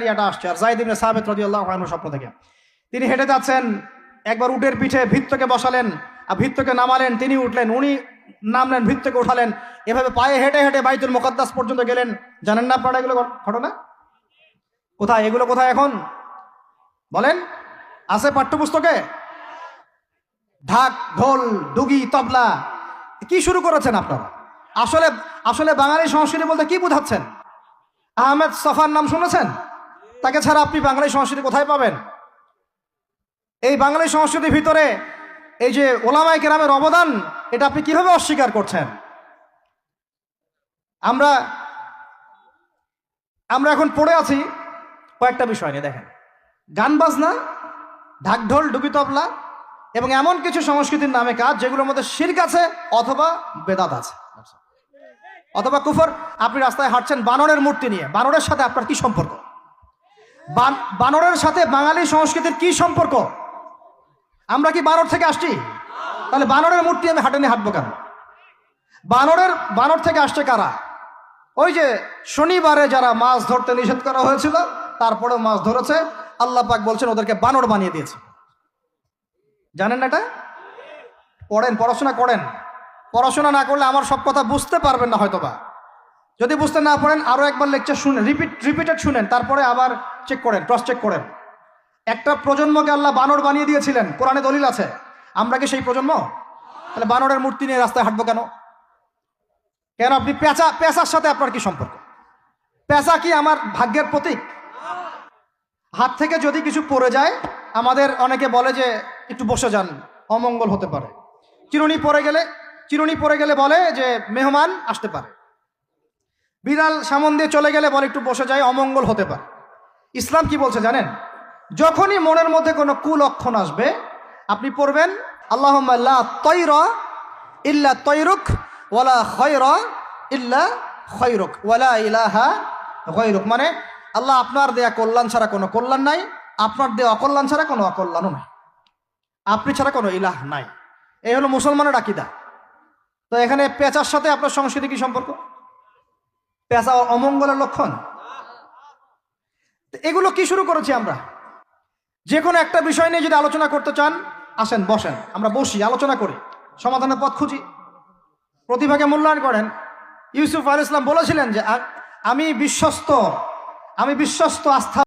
ইয়াটা আসছে আর যায়েদ ইবনে সাবিত রাদিয়াল্লাহু আনহু স্বপ্ন থেকে তিনি হেঁটে যাচ্ছেন, একবার উটের পিঠে ভৃত্যকে বসালেন আর ভৃত্যকে নামালেন, তিনি উঠলেন, উনি নামলেন, ভৃত্যকে উঠালেন, এভাবে পায়ে হেঁটে হেঁটে বাইতুল মুকাদ্দাস পর্যন্ত গেলেন। জানেন না আপনারা এগুলো ঘটনা? কোথায় এগুলো, কোথায় এখন বলেন? আছে পাঠ্যপুস্তকে? ঢাক, ঢোল, ডুগি, তবলা কি শুরু করেছেন আপনারা? আসলে আসলে বাঙালি সংস্কৃতি বলতে কি বোঝাচ্ছেন? আহমেদ সফার নাম শুনেছেন? তাকে ছাড়া আপনি বাঙালি সংস্কৃতি কোথায় পাবেন? এই বাঙালি সংস্কৃতির ভিতরে এই যে ওলামায়ে কেরামের অবদান, এটা আপনি কিভাবে অস্বীকার করছেন? আমরা আমরা এখন পড়ে আছি কয়েকটা বিষয় নিয়ে। দেখেন, গান বাজনা, ঢাকঢোল, ডুগি, তবলা এবং এমন কিছু সংস্কৃতির নামে কাজ যেগুলোর মধ্যে শিরক আছে অথবা বেদাত আছে অথবা কুফর। আপনি রাস্তায় হাঁটছেন বানরের মূর্তি নিয়ে, বানরের সাথে আপনার কি সম্পর্ক? বানরের সাথে বাঙালি সংস্কৃতির কি সম্পর্ক? আমরা কি বানর থেকে আসছি? তাহলে বানরের মূর্তি আমি হাঁটে নিয়ে হাঁটবো কেন? বানর থেকে আসছে কারা? ওই যে শনিবারে যারা মাছ ধরতে নিষেধ করা হয়েছিল তারপরেও মাছ ধরেছে, আল্লাহ পাক বলছেন ওদেরকে বানর বানিয়ে দিয়েছে। জানেন না এটা? পড়েন, পড়াশোনা করেন। পড়াশোনা না করলে আমার সব কথা বুঝতে পারবেন না হয়তোবা। যদি বুঝতে না পারেন আরো একবার লেকচার শুনেন, রিপিটেড শুনেন, তারপরে আবার চেক করেন, ক্রস চেক করেন। একটা প্রজন্মকে আল্লাহ বানর বানিয়ে দিয়েছিলেন, কোরআনে দলিল আছে। আমরা কি সেই প্রজন্ম? তাহলে বানরের মূর্তি নিয়ে রাস্তায় হাঁটবো কেন? কেন আপনি পেঁচার সাথে আপনার কি সম্পর্ক? পেঁচা কি আমার ভাগ্যের প্রতীক? হাত থেকে যদি কিছু পড়ে যায়, আমাদের অনেকে বলে যে একটু বসে যান, অমঙ্গল হতে পারে। চিরুনি পড়ে গেলে বলে যে মেহমান আসতে পারে। বিড়াল সামন দিয়ে চলে গেলে বলে একটু বসে যায়, অমঙ্গল হতে পারে। ইসলাম কি বলছে জানেন? যখনই মনের মধ্যে কোনো কুলক্ষণ আসবে আপনি পড়বেন আল্লাহুম্মা লা তায়রা ইল্লা তায়রুক ওয়ালা খায়রা ইল্লা খায়রুক ওয়ালা ইলাহা গায়রুক। মানে আল্লাহ আপনার দেয়া কল্যাণ ছাড়া কোনো কল্যাণ নাই, আপনার দেয়া অকল্যাণ ছাড়া কোনো অকল্যাণও নাই, আপনি ছাড়া কোনো ইলাহ নাই। এই হলো মুসলমানের আকীদা। তো এখানে পেঁচার সাথে আপনার সংস্কৃতি কি সম্পর্ক? পেঁচা অমঙ্গলের লক্ষণ? এগুলো কি শুরু করেছি আমরা? যে কোনো একটা বিষয় নিয়ে যদি আলোচনা করতে চান আসেন, বসেন, আমরা বসি, আলোচনা করি, সমাধানের পথ খুঁজি, প্রতিভাকে মূল্যায়ন করেন। ইউসুফ আলাইহিস সালাম বলেছিলেন যে আমি বিশ্বস্ত আস্থা